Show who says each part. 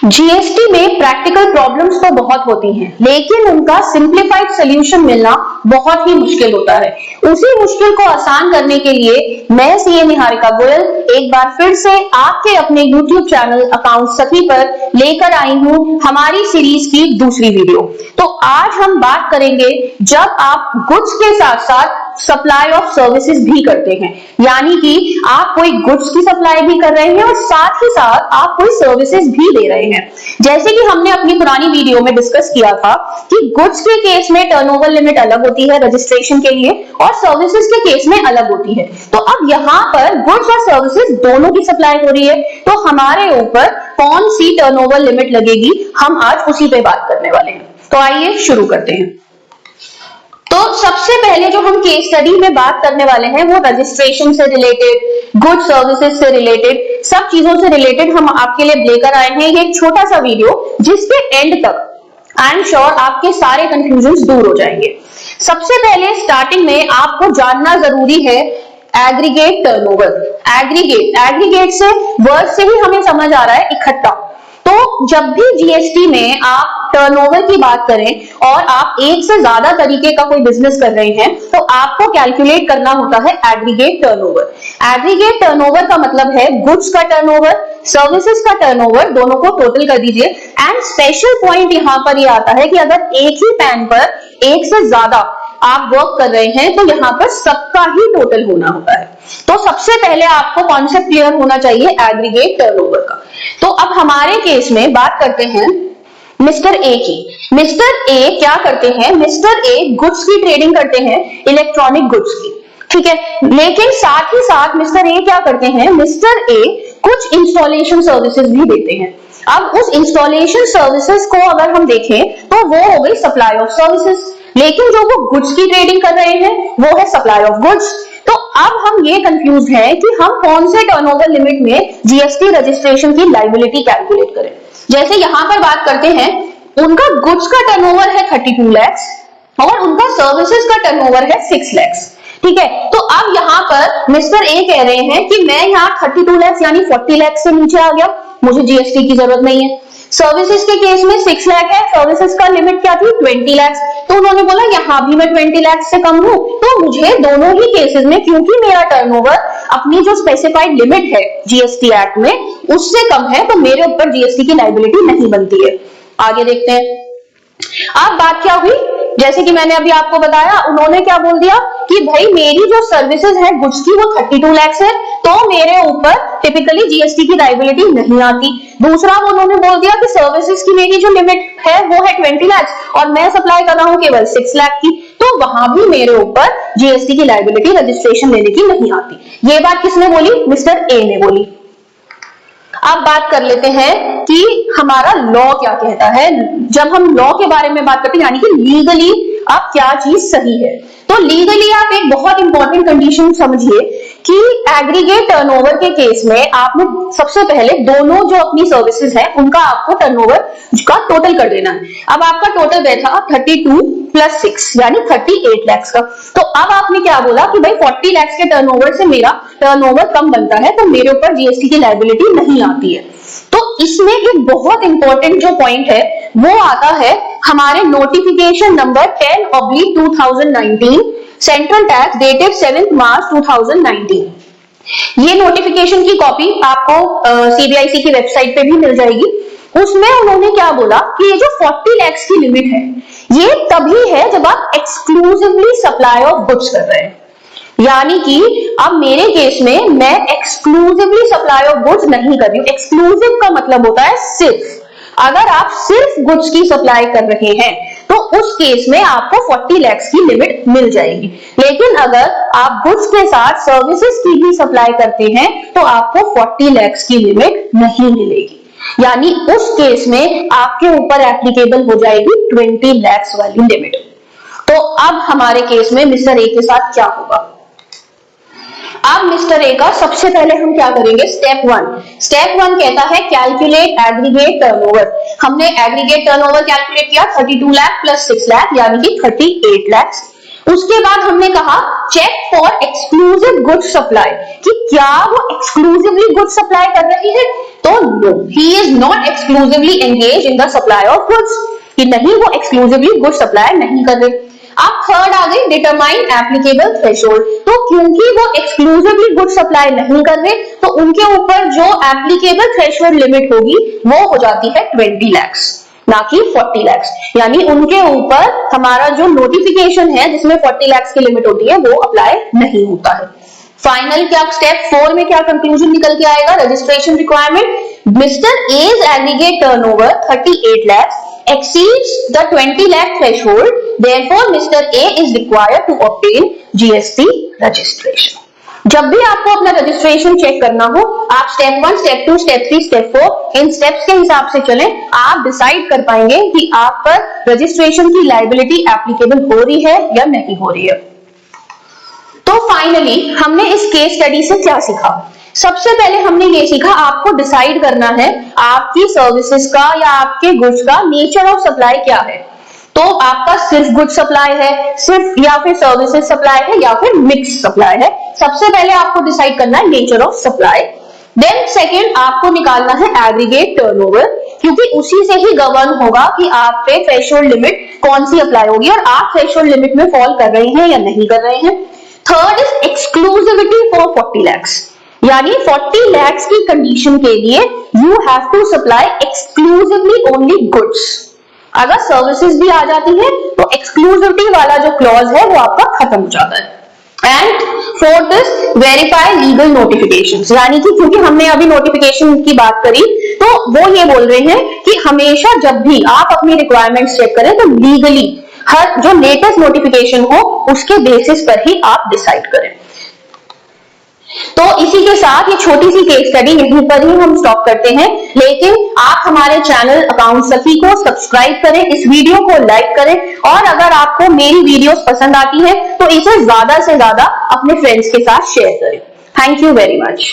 Speaker 1: GST में practical problems तो बहुत होती हैं, लेकिन उनका सिंप्लीफाइड सॉल्यूशन मिलना बहुत ही मुश्किल होता है। उसी मुश्किल को आसान करने के लिए मैं सीए निहारिका गोयल एक बार फिर से आपके अपने YouTube चैनल अकाउंट सखी पर लेकर आई हूं हमारी सीरीज की दूसरी वीडियो। तो आज हम बात करेंगे जब आप गुड्स के साथ साथ सप्लाई ऑफ सर्विसेज भी करते हैं, यानी कि आप कोई गुड्स की सप्लाई भी कर रहे हैं और साथ ही साथ आप कोई सर्विसेज भी दे रहे हैं। जैसे कि हमने अपनी पुरानी वीडियो में डिस्कस किया था कि गुड्स के केस में टर्नओवर लिमिट अलग होती है रजिस्ट्रेशन के लिए और सर्विसेज के केस में अलग होती है। तो अब यहाँ पर गुड्स और सर्विसेज दोनों की सप्लाई हो रही है, तो हमारे ऊपर कौन सी टर्नओवर लिमिट लगेगी, हम आज उसी पे बात करने वाले हैं। तो आइए शुरू करते हैं। तो सबसे पहले जो हम केस स्टडी में बात करने वाले हैं वो रजिस्ट्रेशन से रिलेटेड, गुड सर्विसेज से रिलेटेड, सब चीजों से रिलेटेड हम आपके लिए लेकर आए हैं ये एक छोटा सा वीडियो, जिसके एंड तक आई एम श्योर आपके सारे कंफ्यूजन्स दूर हो जाएंगे। सबसे पहले स्टार्टिंग में आपको जानना जरूरी है एग्रीगेट टर्नओवर। एग्रीगेट से वर्ड से ही हमें समझ आ रहा है इकट्ठा। तो जब भी जीएसटी में आप टर्नओवर की बात करें और आप एक से ज्यादा तरीके का कोई बिजनेस कर रहे हैं तो आपको कैलकुलेट करना होता है एग्रीगेट टर्नओवर। एग्रीगेट टर्नओवर का मतलब है गुड्स का टर्नओवर, सर्विसेज का टर्नओवर, दोनों को टोटल कर दीजिए। एंड स्पेशल पॉइंट यहाँ पर ये आता है कि अगर एक ही पैन पर एक से ज्यादा आप वर्क कर रहे हैं तो यहाँ पर सबका ही टोटल होना होता है। तो सबसे पहले आपको कॉन्सेप्ट क्लियर होना चाहिए एग्रीगेट टर्नओवर का। तो अब हमारे केस में बात करते हैं मिस्टर ए की। मिस्टर ए क्या करते हैं? मिस्टर ए गुड्स की ट्रेडिंग करते हैं, इलेक्ट्रॉनिक गुड्स की, ठीक है। लेकिन साथ ही साथ मिस्टर ए क्या करते हैं? मिस्टर ए कुछ इंस्टॉलेशन सर्विसेज भी देते हैं। अब उस इंस्टॉलेशन सर्विसेज को अगर हम देखें तो वो हो गई सप्लाई ऑफ सर्विसेज, लेकिन जो वो गुड्स की ट्रेडिंग कर रहे हैं वो है सप्लाई ऑफ गुड्स। तो अब हम ये कंफ्यूज हैं कि हम कौन से टर्नओवर लिमिट में जीएसटी रजिस्ट्रेशन की लायबिलिटी कैलकुलेट करें। जैसे यहां पर बात करते हैं, उनका गुड्स का टर्नओवर है 32 लाख और उनका सर्विसेज का टर्नओवर है 6 लाख, ठीक है। तो अब यहाँ पर मिस्टर ए कह रहे हैं कि मैं यहाँ 32 लाख यानी 40 लाख से नीचे आ गया, मुझे जीएसटी की जरूरत नहीं है। सर्विसेज के केस में 6 लाख है, सर्विसेज का लिमिट क्या थी? 20 लाख। तो उन्होंने बोला यहाँ भी मैं 20 लाख से कम हूं, तो मुझे दोनों ही केसेस में, क्योंकि मेरा टर्नओवर अपनी जो स्पेसिफाइड लिमिट है जीएसटी एक्ट में उससे कम है, तो मेरे ऊपर जीएसटी की लायबिलिटी नहीं बनती है। आगे देखते हैं। अब बात क्या हुई, जैसे कि मैंने अभी आपको बताया, उन्होंने क्या बोल दिया कि भाई मेरी जो सर्विसेज है गुड्स की वो 32 लाख है, तो मेरे ऊपर टिपिकली जीएसटी की लायबिलिटी नहीं आती। दूसरा वो उन्होंने बोल दिया कि सर्विसेज की मेरी जो लिमिट है वो है 20 लाख और मैं सप्लाई कर रहा हूं केवल 6 लाख की, तो वहां भी मेरे ऊपर जीएसटी की लायबिलिटी रजिस्ट्रेशन लेने की नहीं आती। ये बात किसने बोली? मिस्टर ए ने बोली। अब बात कर लेते हैं कि हमारा लॉ क्या कहता है। जब हम लॉ के बारे में बात करते हैं, यानी कि लीगली अब क्या चीज सही है, तो लीगली आप एक बहुत इंपॉर्टेंट कंडीशन समझिए कि एग्रीगेट टर्नओवर के केस में आपने सबसे पहले दोनों जो अपनी सर्विसेज है उनका आपको टर्नओवर का टोटल कर देना है। अब आपका टोटल बैठा 32 प्लस 6 यानी 38 लाख का। तो अब आपने क्या बोला कि भाई 40 लाख के टर्नओवर से मेरा टर्नओवर कम बनता है, तो मेरे ऊपर जीएसटी की लायबिलिटी नहीं आती है। तो इसमें एक बहुत इंपॉर्टेंट जो पॉइंट है वो आता है हमारे notification number 10/2019 central tax dated 7 मार्च 2019। ये नोटिफिकेशन की कॉपी आपको सीबीआईसी की वेबसाइट पे भी मिल जाएगी। उसमें उन्होंने क्या बोला कि ये जो 40 लाख की लिमिट है ये तभी है जब आप एक्सक्लूसिवली सप्लाई ऑफ गुड्स कर रहे हैं, यानी कि अब मेरे केस में मैं एक्सक्लूसिवली सप्लाई ऑफ गुड्स नहीं कर रही हूं। एक्सक्लूसिव का मतलब होता है सिर्फ, अगर आप सिर्फ गुड्स की सप्लाई कर रहे हैं तो उस केस में आपको 40 लाख की लिमिट मिल जाएगी। लेकिन अगर आप गुड्स के साथ सर्विसेज की भी सप्लाई करते हैं तो आपको 40 लाख की लिमिट नहीं मिलेगी, यानी उस केस में आपके ऊपर एप्लीकेबल हो जाएगी 20 लाख वाली लिमिट। तो अब हमारे केस में मिस्टर ए के साथ क्या होगा? अब मिस्टर ए का सबसे पहले हम क्या करेंगे? स्टेप वन कहता है कैलकुलेट एग्रीगेट टर्नओवर। हमने एग्रीगेट टर्नओवर कैलकुलेट किया 32 लाख प्लस 6 लाख यानी कि 38 लाख। उसके बाद हमने कहा check for exclusive good supply, कि क्या वो एक्सक्लूसिवली गुड सप्लाई कर रही है। तो no, he is not exclusively engage in the supply of goods, कि नहीं वो एक्सक्लूसिवली गुड सप्लाई नहीं कर रहे। अब थर्ड आ गई डिटरमाइन एप्लीकेबल थ्रेशोल्ड, तो क्योंकि वो एक्सक्लूसिवली गुड सप्लाई नहीं कर रहे तो उनके ऊपर जो एप्लीकेबल थ्रेशोल्ड लिमिट होगी वो हो जाती है 20 लाख, ना कि 40 लाख। यानी उनके ऊपर हमारा जो नोटिफिकेशन है जिसमें 40 लाख की लिमिट होती है वो अप्लाई नहीं होता है। फाइनल क्या स्टेप 4 में क्या कंक्लूजन निकल के आएगा, registration requirement, mister as aggregate turnover 38 lakh exceeds the 20 lakh threshold, therefore Mr. A is required to obtain GST registration. जब भी आपको अपना रजिस्ट्रेशन चेक करना हो, आप स्टेप 1, स्टेप 2, स्टेप 3, स्टेप 4 इन स्टेप्स के हिसाब से चलें, आप डिसाइड कर पाएंगे कि आप पर रजिस्ट्रेशन की लायबिलिटी एप्लीकेबल हो रही है या नहीं हो रही है। तो फाइनली हमने इस केस स्टडी से क्या सीखा? सबसे पहले हमने ये सीखा आपको डिसाइड करना है आपकी सर्विसेज का या आपके गुड्स का नेचर ऑफ सप्लाई क्या है। तो आपका सिर्फ गुड सप्लाई है, सिर्फ या फिर सर्विसेज सप्लाई है या फिर मिक्स सप्लाई है। सबसे पहले आपको डिसाइड करना है nature of supply. Then second आपको निकालना है एग्रीगेट टर्नओवर, क्योंकि उसी से ही गवर्न होगा कि आप पे थ्रेशोल्ड लिमिट कौन सी अप्लाई होगी और आप थ्रेशोल्ड लिमिट में फॉल कर रहे हैं या नहीं कर रहे हैं। Third is exclusivity for 40 lakh, यानी 40 लाख की कंडीशन के लिए you have to supply exclusively only goods. अगर सर्विसेज भी आ जाती है तो एक्सक्लूसिविटी वाला जो क्लॉज है वो आपका खत्म हो जाता है। And fourth is verify legal notifications, यानी कि क्योंकि हमने अभी नोटिफिकेशन की बात करी तो वो ये बोल रहे हैं कि हमेशा जब भी आप अपनी रिक्वायरमेंट्स चेक करें तो लीगली हर जो लेटेस्ट नोटिफिकेशन हो उसके बेसिस पर ही आप डिसाइड करें। तो इसी के साथ ये छोटी सी केस स्टडी यहीं पर ही हम स्टॉप करते हैं, लेकिन आप हमारे चैनल अकाउंट सखी को सब्सक्राइब करें, इस वीडियो को लाइक करें और अगर आपको मेरी वीडियोस पसंद आती है तो इसे ज्यादा से ज्यादा अपने फ्रेंड्स के साथ शेयर करें। Thank you very much.